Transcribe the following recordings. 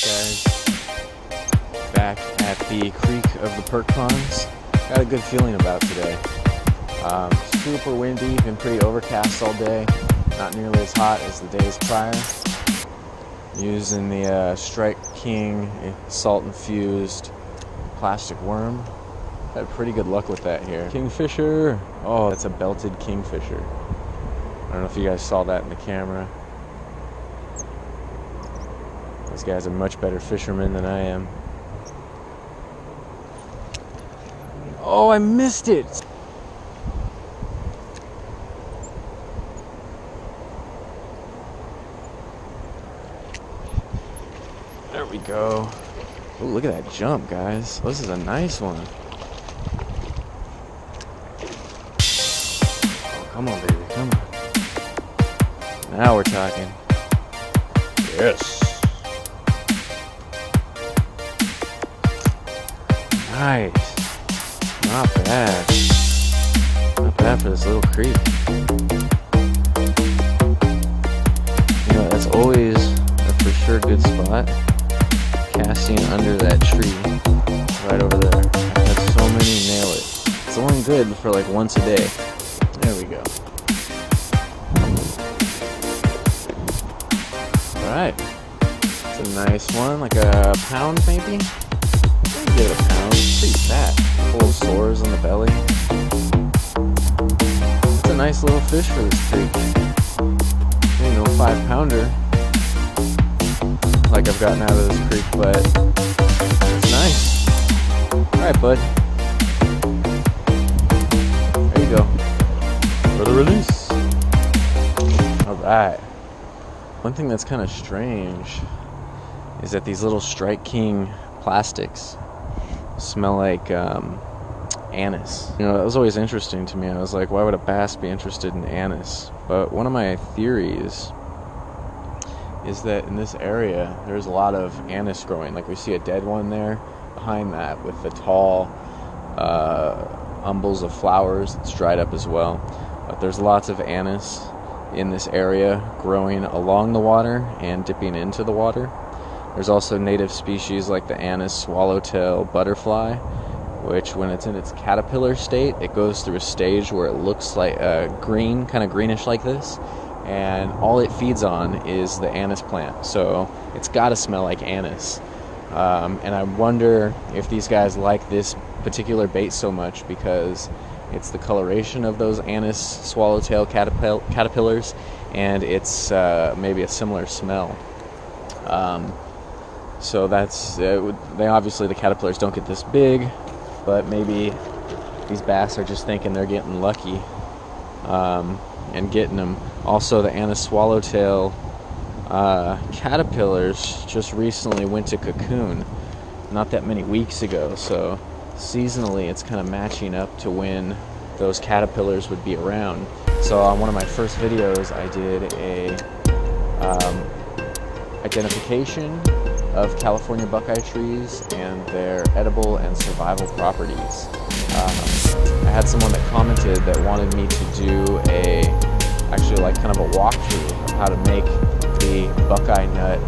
guys, back at the creek of the Perk Ponds. Got a good feeling about today. Super windy, been pretty overcast all day, not nearly as hot as the days prior. Using the Strike King salt infused plastic worm. Had pretty good luck with that here. Kingfisher! Oh, that's a belted kingfisher. I don't know if you guys saw that in the camera. These guys are much better fishermen than I am. Oh, I missed it! There we go. Oh, look at that jump, guys. This is a nice one. Oh, come on, baby, come on. Now we're talking. Yes. Nice. Not bad. Not bad for this little creek. You know, that's always a for sure good spot. Casting under that tree. Right over there. I've had so many nail it. It's only good for like once a day. There we go. Alright. It's a nice one. Like a pound maybe? Give it a pound. It's pretty fat. Full of sores on the belly. It's a nice little fish for this creek. Ain't no 5-pounder like I've gotten out of this creek, but it's nice. Alright, bud. There you go. For the release. Alright. One thing that's kind of strange is that these little Strike King plastics smell like anise. You know, that was always interesting to me. I was like, why would a bass be interested in anise? But one of my theories is that in this area there's a lot of anise growing. Like we see a dead one there behind that with the tall umbels of flowers. It's dried up as well. But there's lots of anise in this area growing along the water and dipping into the water. There's also native species like the anise swallowtail butterfly, which when it's in its caterpillar state, it goes through a stage where it looks like green, kind of greenish like this, and all it feeds on is the anise plant. So it's got to smell like anise. And I wonder if these guys like this particular bait so much because it's the coloration of those anise swallowtail caterpillars, and it's maybe a similar smell. So that's, they obviously, the caterpillars don't get this big, but maybe these bass are just thinking they're getting lucky and getting them. Also, the anise swallowtail caterpillars just recently went to cocoon not that many weeks ago, so seasonally it's kind of matching up to when those caterpillars would be around. So on one of my first videos I did a identification of California buckeye trees and their edible and survival properties. I had someone that commented that wanted me to do actually like kind of a walkthrough of how to make the buckeye nut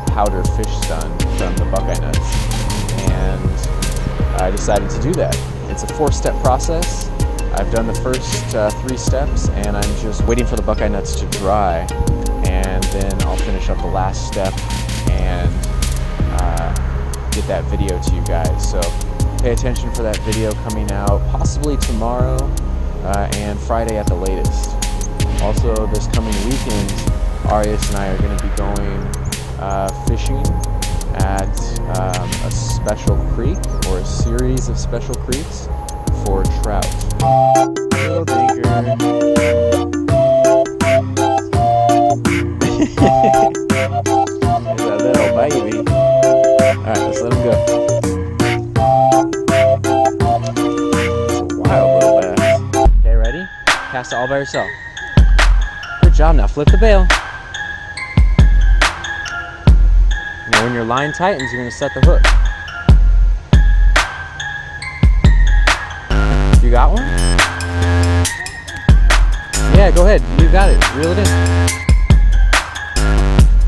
powder fish stun from the buckeye nuts, and I decided to do that. It's a 4-step process. I've done the first 3 steps, and I'm just waiting for the buckeye nuts to dry, and then I'll finish up the last step and get that video to you guys. So pay attention for that video coming out possibly tomorrow and Friday at the latest. Also, this coming weekend, Arias and I are going to be going fishing at a special creek, or a series of special creeks, for trout. Hello, Tinker. There's a little baby. Alright, let's let him go. It's a wild little bass. Okay, ready? Cast it all by yourself. Good job, now flip the bail. Now when your line tightens, you're going to set the hook. You got one? Yeah, go ahead. You got it. Reel it in.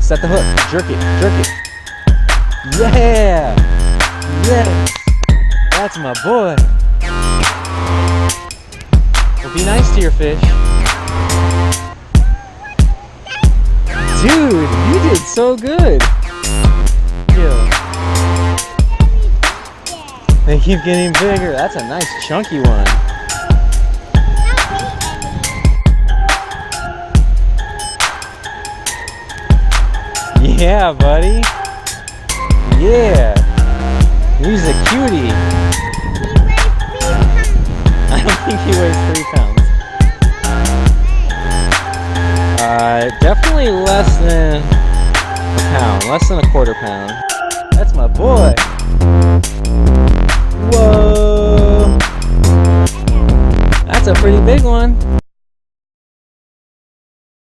Set the hook. Jerk it. Jerk it. Yeah! Yes! That's my boy! Well, be nice to your fish. Dude, you did so good! Yeah. They keep getting bigger. That's a nice chunky one. Yeah, buddy. Yeah. He's a cutie. I don't think he weighs 3 pounds. Definitely less than a pound. Less than a quarter pound. That's my boy. Whoa. That's a pretty big one.